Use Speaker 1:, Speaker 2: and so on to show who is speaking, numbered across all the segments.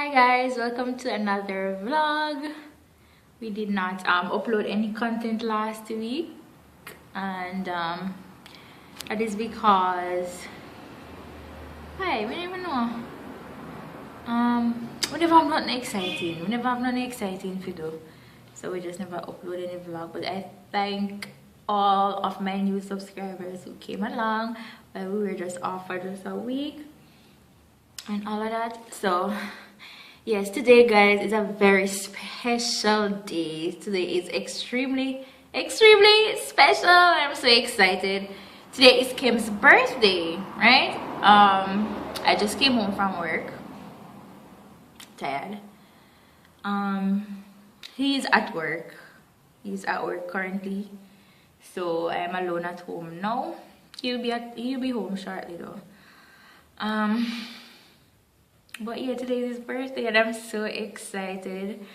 Speaker 1: Hi guys, welcome to another vlog. We did not upload any content last week, and that is because we don't even know. We never have nothing exciting to do, so we just never upload any vlog. But I thank all of my new subscribers who came along while we were just off for just a week and all of that. So yes, today guys is a very special day. Today is extremely special. I'm so excited. Today is Kim's birthday, right? I just came home from work, tired. He's at work currently, so I'm alone at home now. He'll be home shortly though. But yeah, today is his birthday and I'm so excited.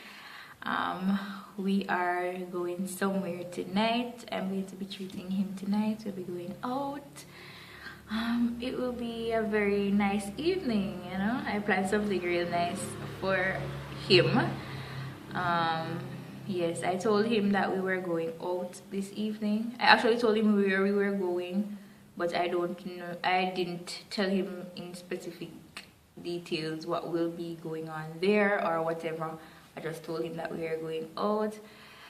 Speaker 1: We are going somewhere tonight. I'm going to be treating him tonight. We'll be going out. It will be a very nice evening, you know. I planned something real nice for him. Yes, I told him that we were going out this evening. I actually told him where we were going, but I didn't tell him in specific details what will be going on there or whatever. I just told him that we are going out.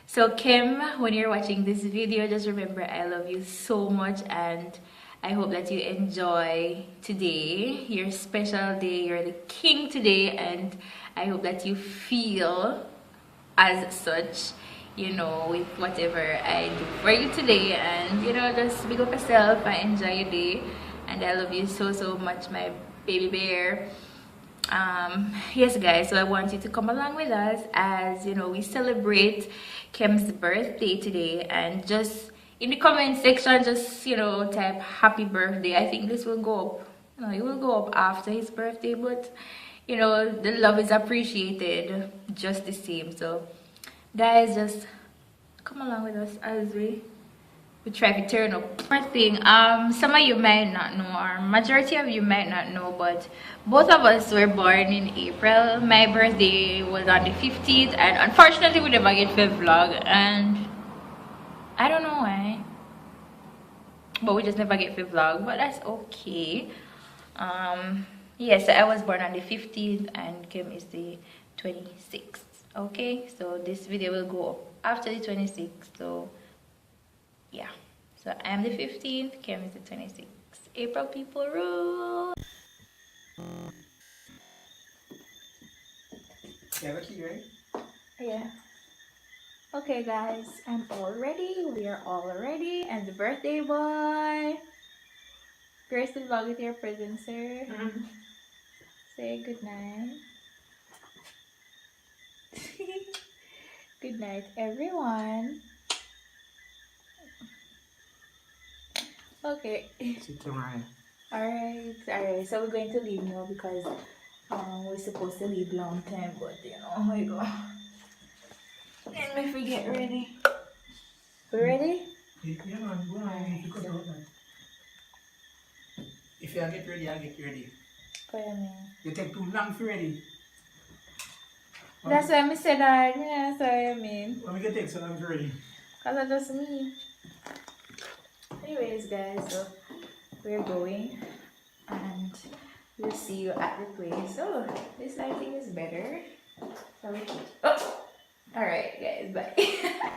Speaker 1: So Kim, when you're watching this video, just remember I love you so much, and I hope that you enjoy today, your special day. You're the king today, and I hope that you feel as such, you know, with whatever I do for you today. And you know, just big up yourself and enjoy your day. And I love you so much, my baby bear. Yes guys, so I want you to come along with us as, you know, we celebrate Kem's birthday today. And just in the comment section, just, you know, type happy birthday. I think this will go up, you know, it will go up after his birthday, but you know, the love is appreciated just the same. So guys, just come along with us as we try to turn up. First thing, some of you might not know, or majority of you might not know, but both of us were born in April. My birthday was on the 15th, and unfortunately we never get to vlog, and I don't know why, but we just never get to vlog, but that's okay. Yes, I was born on the 15th and Kim is the 26th. Okay, so this video will go up after the 26th. So yeah, so I am the 15th, Kim is the 26th. April people rule.
Speaker 2: You have a key, right?
Speaker 1: Yeah. Okay guys, I'm all ready. We are all ready. And the birthday boy. Grace the vlog with your present, sir. Say good night. Good night, everyone. Okay. Alright. So we're going to leave now because we're supposed to leave long time, but you know, oh my god. And if we get ready. We ready?
Speaker 2: Yeah, man, go on. You could do that. If you get ready, I'll get ready.
Speaker 1: What do you mean?
Speaker 2: You take too long for ready.
Speaker 1: That's why I said that. Yeah, that's what I mean.
Speaker 2: When we get take so long for ready.
Speaker 1: Because I just me. Anyways, guys, so we're going and we'll see you at the place. So this lighting is better. So we keep. Oh! Alright, guys, bye.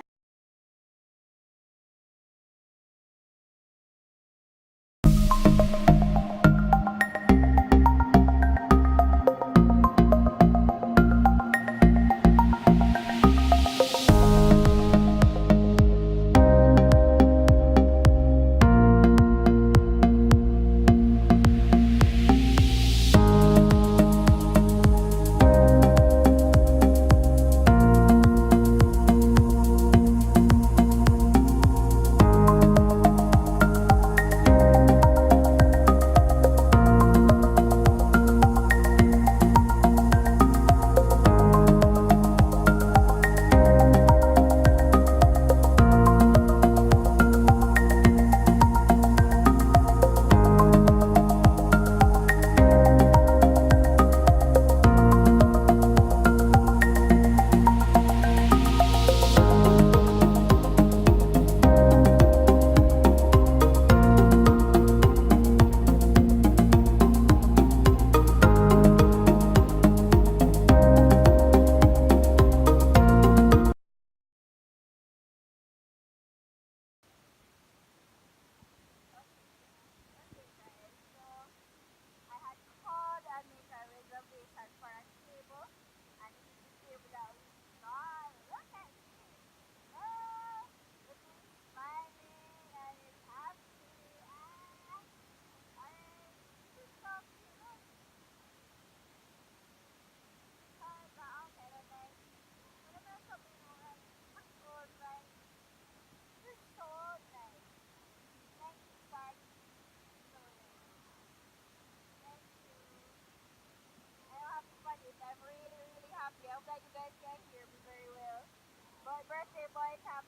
Speaker 3: birthday boy is happy.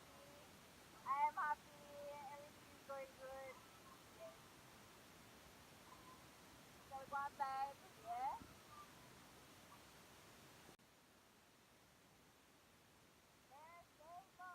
Speaker 3: I am happy. Everything is going good. Yes. So we go outside. Yeah. Birthday boy.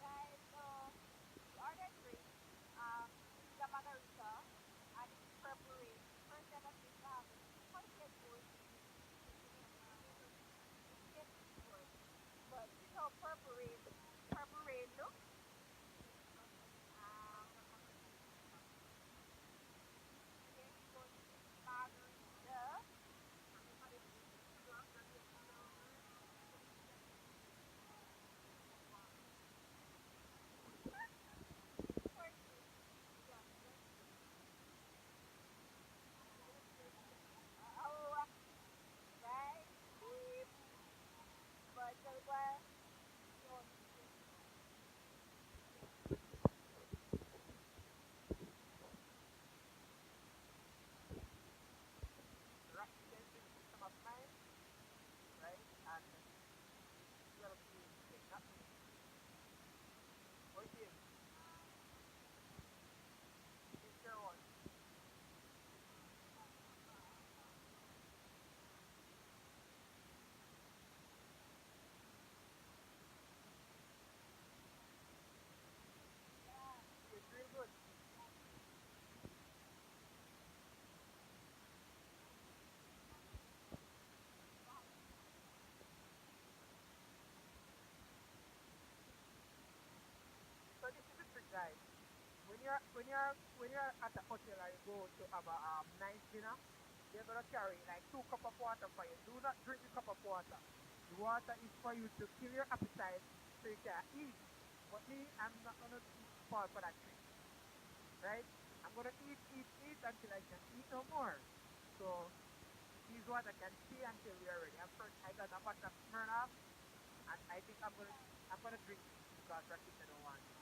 Speaker 3: Guys, so we ordered drinks. This is a margarita, and this is purple rain. First time I've been having. How is it good? It's tastes good. But this is how purple rain looks. Okay, so this is margarita. Oh, guys, beep. But so well, some of mine, right? And you gotta be nothing. What is your one? It's real good. So this is the trick, guys. When you're at a hotel or you go to have a nice dinner, you're gonna carry like 2 cups of water for you. Do not drink the cup of water. The water is for you to kill your appetite so you can eat. But me, I'm not gonna fall for that trick, right? I'm gonna eat until I can eat no more. So this water can stay until we are ready. I'm first I got a bunch of Smirnoff and I think I'm gonna drink this because Rakita don't want it.